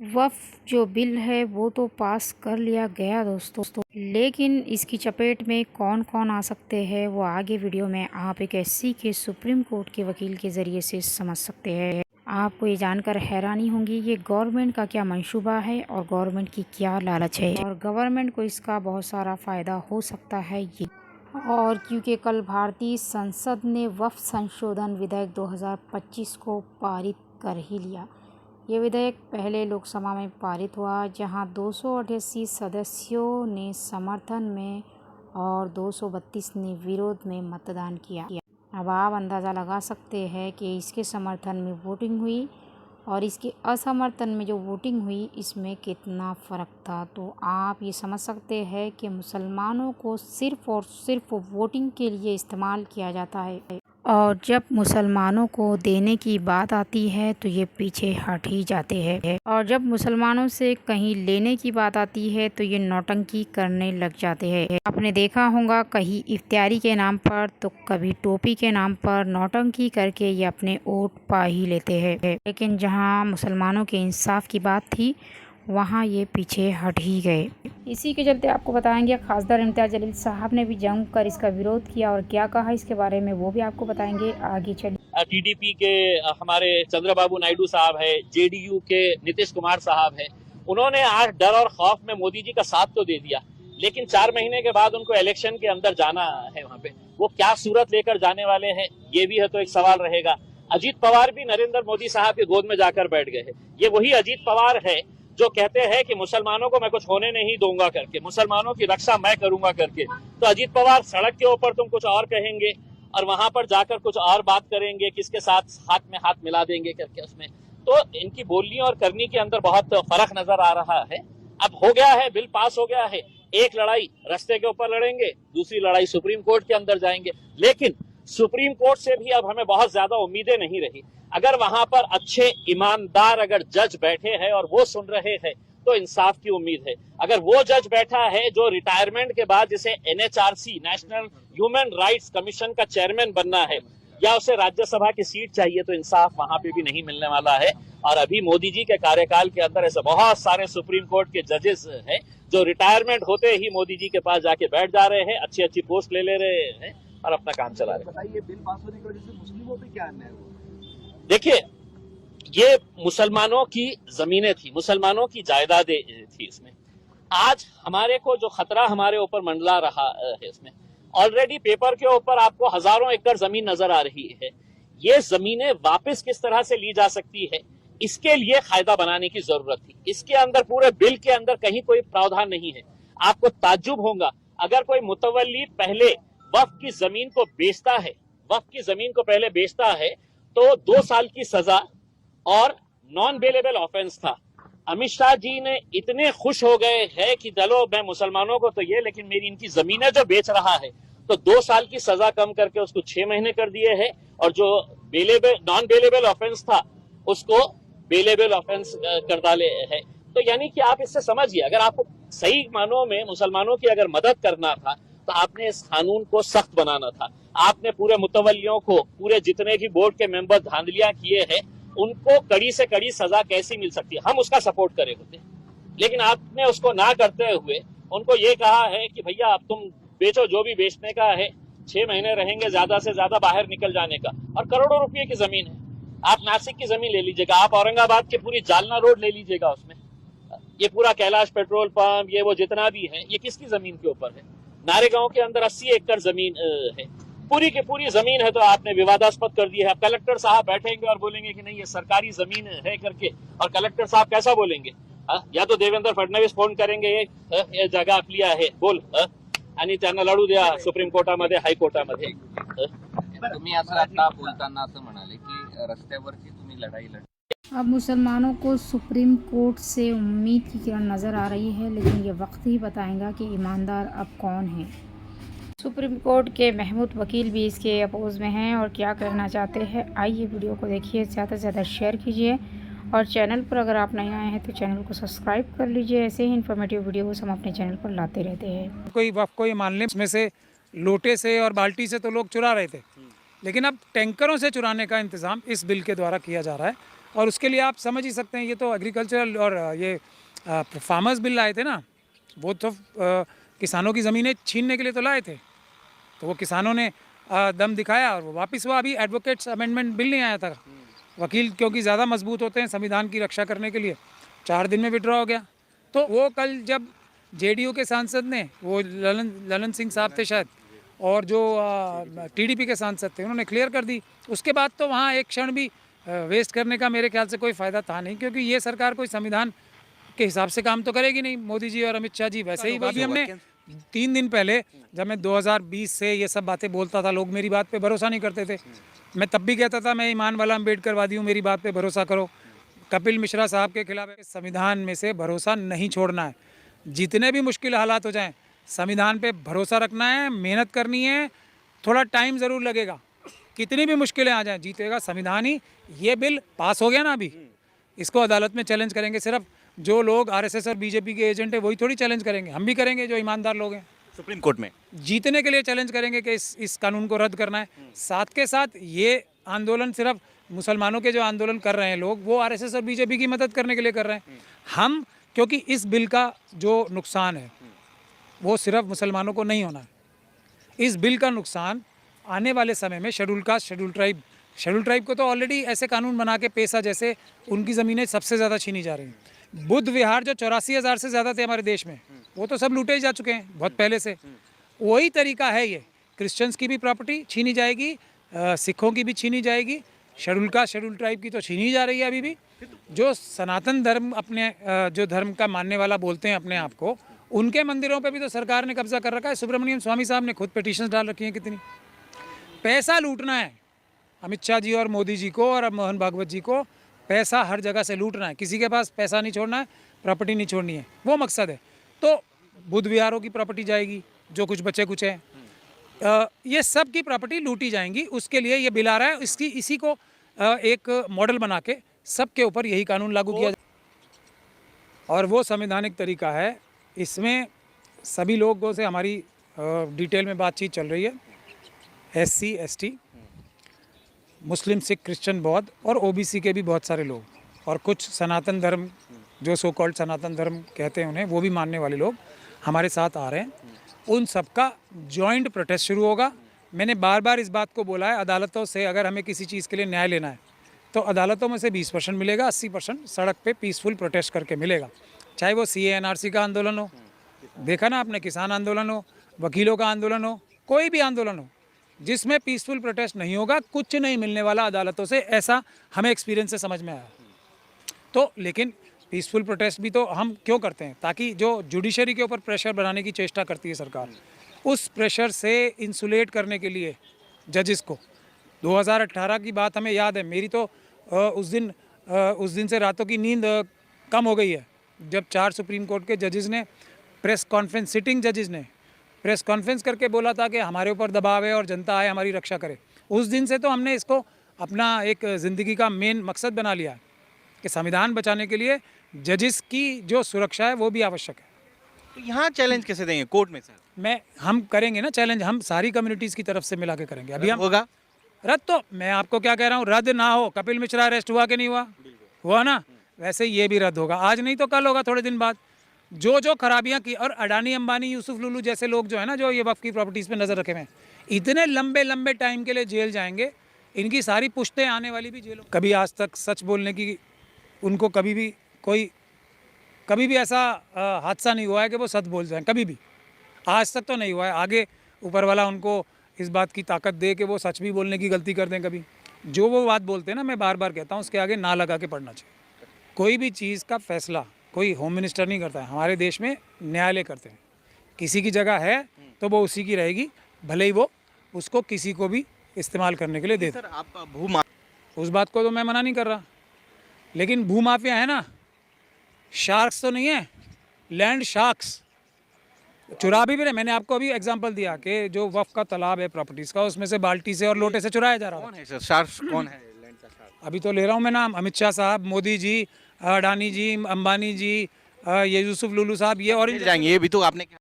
वक्फ जो बिल है वो तो पास कर लिया गया दोस्तों, लेकिन इसकी चपेट में कौन कौन आ सकते हैं वो आगे वीडियो में आप एक एससी के सुप्रीम कोर्ट के वकील के ज़रिए से समझ सकते हैं। आपको ये जानकर हैरानी होगी ये गवर्नमेंट का क्या मंसूबा है और गवर्नमेंट की क्या लालच है और गवर्नमेंट को इसका बहुत सारा फ़ायदा हो सकता है ये। और क्योंकि कल भारतीय संसद ने वक्फ संशोधन विधेयक 2025 को पारित कर ही लिया। ये विधेयक पहले लोकसभा में पारित हुआ जहां 288 सदस्यों ने समर्थन में और 232 ने विरोध में मतदान किया। अब आप अंदाज़ा लगा सकते हैं कि इसके समर्थन में वोटिंग हुई और इसके असमर्थन में जो वोटिंग हुई इसमें कितना फ़र्क था। तो आप ये समझ सकते हैं कि मुसलमानों को सिर्फ़ और सिर्फ वोटिंग के लिए इस्तेमाल किया जाता है और जब मुसलमानों को देने की बात आती है तो ये पीछे हट ही जाते हैं और जब मुसलमानों से कहीं लेने की बात आती है तो ये नौटंकी करने लग जाते हैं। आपने देखा होगा कहीं इफ्तियारी के नाम पर तो कभी टोपी के नाम पर नौटंकी करके ये अपने वोट पा ही लेते हैं, लेकिन जहाँ मुसलमानों के इंसाफ की बात थी वहाँ ये पीछे हट ही गए। इसी के चलते आपको बताएंगे खासदार इम्तियाज़ जलील साहब ने भी जमकर इसका विरोध किया और क्या कहा इसके बारे में वो भी आपको बताएंगे। आगे चलिए। टीडीपी के हमारे चंद्रबाबू नायडू साहब है, जेडीयू के नीतीश कुमार साहब है, उन्होंने आज डर और खौफ में मोदी जी का साथ तो दे दिया, लेकिन 4 महीने के बाद उनको इलेक्शन के अंदर जाना है, वहाँ पे वो क्या सूरत लेकर जाने वाले हैं ये भी है तो एक सवाल रहेगा। अजीत पवार भी नरेंद्र मोदी साहब की गोद में जाकर बैठ गए हैं। ये वही अजीत पवार है जो कहते हैं कि मुसलमानों को मैं कुछ होने नहीं दूंगा करके, मुसलमानों की रक्षा मैं करूंगा करके। तो अजीत पवार सड़क के ऊपर तुम कुछ और कहेंगे और वहां पर जाकर कुछ और बात करेंगे, किसके साथ हाथ में हाथ मिला देंगे करके उसमें। तो इनकी बोलनी और करनी के अंदर बहुत फर्क नजर आ रहा है। अब हो गया है, बिल पास हो गया है, एक लड़ाई रास्ते के ऊपर लड़ेंगे, दूसरी लड़ाई सुप्रीम कोर्ट के अंदर जाएंगे। लेकिन सुप्रीम कोर्ट से भी अब हमें बहुत ज्यादा उम्मीदें नहीं रही। अगर वहां पर अच्छे ईमानदार अगर जज बैठे हैं और वो सुन रहे हैं तो इंसाफ की उम्मीद है। अगर वो जज बैठा है जो रिटायरमेंट के बाद जिसे NHRC national human rights commission का चेयरमैन बनना है या उसे राज्यसभा की सीट चाहिए, तो इंसाफ वहां पे भी नहीं मिलने वाला है। और अभी मोदी जी के कार्यकाल के अंदर ऐसे बहुत सारे सुप्रीम कोर्ट के जजेस हैं जो रिटायरमेंट होते ही मोदी जी के पास जाके बैठ जा रहे हैं, अच्छी अच्छी पोस्ट ले रहे हैं और अपना काम चला रहे हैं। बताइए, बिल पास होने की वजह से मुस्लिमों पे क्या अन्याय हुआ? देखिए, ये मुसलमानों की जमीनें थी, मुसलमानों की जायदादें थी। इसमें आज हमारे को जो खतरा हमारे ऊपर मंडला रहा है, इसमें ऑलरेडी पेपर के ऊपर आपको हजारों एकड़ जमीन नजर आ रही है। ये जमीनें वापस किस तरह से ली जा सकती है, इसके लिए कायदा बनाने की जरूरत थी। इसके अंदर पूरे बिल के अंदर कहीं कोई प्रावधान नहीं है। आपको ताज्जुब होगा अगर कोई मुतवल्ली पहले वक्फ की जमीन को बेचता है, वक्फ की जमीन को पहले बेचता है तो 2 साल की सजा और नॉन बेलेबल ऑफेंस था। अमित शाह जी ने इतने खुश हो गए हैं कि चलो मैं मुसलमानों को तो ये, लेकिन मेरी इनकी जमीनें जो बेच रहा है तो 2 साल की सजा कम करके उसको 6 महीने कर दिए हैं और जो नॉन बेलेबल ऑफेंस था उसको बेलेबल ऑफेंस कर डाले है। तो यानी कि आप इससे समझिए, अगर आपको सही मानों में मुसलमानों की अगर मदद करना था तो आपने इस कानून को सख्त बनाना था। आपने पूरे मुतवल्लियों को, पूरे जितने भी बोर्ड के मेंबर धांधलियां किए हैं उनको कड़ी से कड़ी सजा कैसी मिल सकती है, हम उसका सपोर्ट करे होते। लेकिन आपने उसको ना करते हुए उनको ये कहा है कि भैया अब तुम बेचो, जो भी बेचने का है, 6 महीने रहेंगे ज्यादा से ज्यादा बाहर निकल जाने का। और करोड़ों रुपए की जमीन है। आप नासिक की जमीन ले लीजिएगा, आप औरंगाबाद की पूरी जालना रोड ले लीजिएगा, उसमें ये पूरा कैलाश पेट्रोल पंप, ये वो जितना भी है, ये किसकी जमीन के ऊपर है? नारेगांव के अंदर 80 एकड़ जमीन है, पूरी की पूरी जमीन है, तो आपने विवादास्पद कर दी है। अब कलेक्टर साहब बैठेंगे और बोलेंगे कि नहीं ये सरकारी जमीन है करके, और कलेक्टर साहब कैसा बोलेंगे? या तो देवेंद्र फडणवीस फोन करेंगे ये जगह आपली आहे बोल, आणि त्यांना लढू द्या सुप्रीम कोर्टामध्ये, हायकोर्टामध्ये। तुम्ही असं आता बोलताना असं म्हणाले की रस्त्यावरची तुम्ही लढाई लढ। अब मुसलमानों को सुप्रीम कोर्ट से उम्मीद की किरण नज़र आ रही है, लेकिन ये वक्त ही बताएगा कि ईमानदार अब कौन है। सुप्रीम कोर्ट के महमूद वकील भी इसके अपोज में हैं और क्या करना चाहते हैं। आइए वीडियो को देखिए, ज़्यादा से ज़्यादा शेयर कीजिए और चैनल पर अगर आप नए आए हैं तो चैनल को सब्सक्राइब कर लीजिए। ऐसे ही इन्फॉर्मेटिव वीडियोस हम अपने चैनल पर लाते रहते हैं। कोई वक्फ को ये मान लें, इसमें से लोटे से और बाल्टी से तो लोग चुरा रहे थे, लेकिन अब टैंकरों से चुराने का इंतज़ाम इस बिल के द्वारा किया जा रहा है। और उसके लिए आप समझ ही सकते हैं, ये तो एग्रीकल्चरल और ये फार्मर्स बिल लाए थे ना, वो तो किसानों की ज़मीनें छीनने के लिए तो लाए थे। तो वो किसानों ने दम दिखाया और वो वापस हुआ। अभी एडवोकेट्स अमेंडमेंट बिल नहीं आया था, वकील क्योंकि ज़्यादा मजबूत होते हैं संविधान की रक्षा करने के लिए, 4 दिन में विड्रॉ हो गया। तो वो कल जब जेडीयू के सांसद ने, वो ललन सिंह साहब थे शायद, और जो टीडीपी के सांसद थे, उन्होंने क्लियर कर दी। उसके बाद तो वहाँ एक क्षण भी वेस्ट करने का मेरे ख्याल से कोई फ़ायदा था नहीं, क्योंकि ये सरकार कोई संविधान के हिसाब से काम तो करेगी नहीं। मोदी जी और अमित शाह जी वैसे ही। अभी हमने 3 दिन पहले जब मैं 2020 से ये सब बातें बोलता था, लोग मेरी बात पे भरोसा नहीं करते थे। मैं तब भी कहता था मैं ईमान वाला अम्बेडकरवादी हूँ, मेरी बात पे भरोसा करो। कपिल मिश्रा साहब के खिलाफ संविधान में से भरोसा नहीं छोड़ना है। जितने भी मुश्किल हालात हो जाएं, संविधान पे भरोसा रखना है, मेहनत करनी है। थोड़ा टाइम ज़रूर लगेगा, कितनी भी मुश्किलें आ जाएं, जीतेगा संविधान ही। ये बिल पास हो गया ना, अभी इसको अदालत में चैलेंज करेंगे। सिर्फ जो लोग आरएसएस और बीजेपी के एजेंट है वही थोड़ी चैलेंज करेंगे, हम भी करेंगे जो ईमानदार लोग हैं। सुप्रीम कोर्ट में जीतने के लिए चैलेंज करेंगे कि इस कानून को रद्द करना है। साथ के साथ ये आंदोलन सिर्फ मुसलमानों के जो आंदोलन कर रहे हैं लोग, वो आरएसएस और बीजेपी की मदद करने के लिए कर रहे हैं। हम, क्योंकि इस बिल का जो नुकसान है वो सिर्फ मुसलमानों को नहीं होना है। इस बिल का नुकसान आने वाले समय में शेड्यूल कास्ट, शेड्यूल ट्राइब को तो ऑलरेडी ऐसे कानून बना के पेशा जैसे उनकी ज़मीनें सबसे ज़्यादा छीनी जा रही हैं। बुद्ध विहार जो 84,000 से ज़्यादा थे हमारे देश में, वो तो सब लूटे जा चुके हैं बहुत पहले से। वही तरीका है ये, क्रिश्चियंस की भी प्रॉपर्टी छीनी जाएगी, सिखों की भी छीनी जाएगी, शेड्यूल कास्ट, शेड्यूल ट्राइब की तो छीनी जा रही है अभी भी। जो सनातन धर्म, अपने जो धर्म का मानने वाला बोलते हैं अपने आप को, उनके मंदिरों पे भी तो सरकार ने कब्जा कर रखा है। सुब्रमण्यम स्वामी साहब ने खुद पिटीशन डाल रखी हैं। कितनी पैसा लूटना है अमित शाह जी और मोदी जी को और मोहन भागवत जी को, पैसा हर जगह से लूटना है। किसी के पास पैसा नहीं छोड़ना है, प्रॉपर्टी नहीं छोड़नी है, वो मकसद है। तो बुद्ध विहारों की प्रॉपर्टी जाएगी, जो कुछ बचे कुछ है, ये सब की प्रॉपर्टी लूटी जाएंगी। उसके लिए ये बिल आ रहा है। इसी को एक मॉडल बना के सबके ऊपर यही कानून लागू किया जाए। और वो संवैधानिक तरीका है। इसमें सभी लोगों से हमारी डिटेल में बातचीत चल रही है। SC ST, मुस्लिम, सिख, क्रिश्चियन, बौद्ध और OBC के भी बहुत सारे लोग, और कुछ सनातन धर्म, जो सो कॉल्ड सनातन धर्म कहते हैं उन्हें, वो भी मानने वाले लोग हमारे साथ आ रहे हैं। उन सबका जॉइंट प्रोटेस्ट शुरू होगा। मैंने बार बार इस बात को बोला है, अदालतों से अगर हमें किसी चीज़ के लिए न्याय लेना है तो अदालतों में से 20% मिलेगा, 80% सड़क पे पीसफुल प्रोटेस्ट करके मिलेगा। चाहे वो CA NRC का आंदोलन हो, देखा ना आपने, किसान आंदोलन हो, वकीलों का आंदोलन हो, कोई भी आंदोलन हो, जिसमें पीसफुल प्रोटेस्ट नहीं होगा, कुछ नहीं मिलने वाला अदालतों से, ऐसा हमें एक्सपीरियंस से समझ में आया। तो लेकिन पीसफुल प्रोटेस्ट भी तो हम क्यों करते हैं? ताकि जो जुडिशरी के ऊपर प्रेशर बनाने की चेष्टा करती है सरकार, उस प्रेशर से इंसुलेट करने के लिए जजेस को। 2018 की बात हमें याद है। मेरी तो उस दिन से रातों की नींद कम हो गई है, जब 4 सुप्रीम कोर्ट के जजेस ने प्रेस कॉन्फ्रेंस, सिटिंग जजेस ने प्रेस कॉन्फ्रेंस करके बोला था कि हमारे ऊपर दबाव है और जनता आए हमारी रक्षा करे। उस दिन से तो हमने इसको अपना एक ज़िंदगी का मेन मकसद बना लिया है कि संविधान बचाने के लिए जजेस की जो सुरक्षा है वो भी आवश्यक है। तो यहाँ चैलेंज कैसे देंगे कोर्ट में सर? हम करेंगे ना चैलेंज, हम सारी कम्युनिटीज़ की तरफ से मिला के करेंगे। अभी हम होगा रद्द, तो मैं आपको क्या कह रहा हूँ, रद्द ना हो। कपिल मिश्रा अरेस्ट हुआ कि नहीं हुआ? हुआ ना, वैसे ये भी रद्द होगा। आज नहीं तो कल होगा, थोड़े दिन बाद। जो खराबियां की, और अडानी, अंबानी, यूसुफ लुलू जैसे लोग जो है ना, जो ये वक्फ की प्रॉपर्टीज़ पे नज़र रखे हुए हैं, इतने लंबे टाइम के लिए जेल जाएंगे। इनकी सारी पुश्तें आने वाली भी जेलों। कभी आज तक सच बोलने की उनको कभी भी ऐसा हादसा नहीं हुआ है कि वो सच बोल जाएं, कभी भी आज तक तो नहीं हुआ है। आगे ऊपर वाला उनको इस बात की ताकत दे कि वो सच भी बोलने की गलती कर दें कभी। जो वो बात बोलते हैं ना, मैं बार बार कहता हूँ, उसके आगे ना लगा के पढ़ना चाहिए। कोई भी चीज़ का फैसला कोई होम मिनिस्टर नहीं करता है, हमारे देश में न्यायालय करते हैं। किसी की जगह है तो वो उसी की रहेगी, भले ही वो उसको किसी को भी इस्तेमाल करने के लिए दे। सर आप उस बात को तो मैं मना नहीं कर रहा, लेकिन भूमाफिया है ना, शार्क्स तो नहीं है, लैंड शार्क्स चुरा भी रहे। मैंने आपको अभी एग्जांपल दिया कि जो वक्फ का तालाब है प्रॉपर्टीज़ का, उसमें से बाल्टी से और लोटे से चुराया जा रहा है। कौन है सर शार्क्स? कौन है लैंड का शार्क? अभी तो ले रहा हूँ मैं नाम, अमित शाह साहब, मोदी जी, अडानी जी, अंबानी जी, ये यूसुफ लुलू साहब, ये और जाएंगे, ये भी तो आपने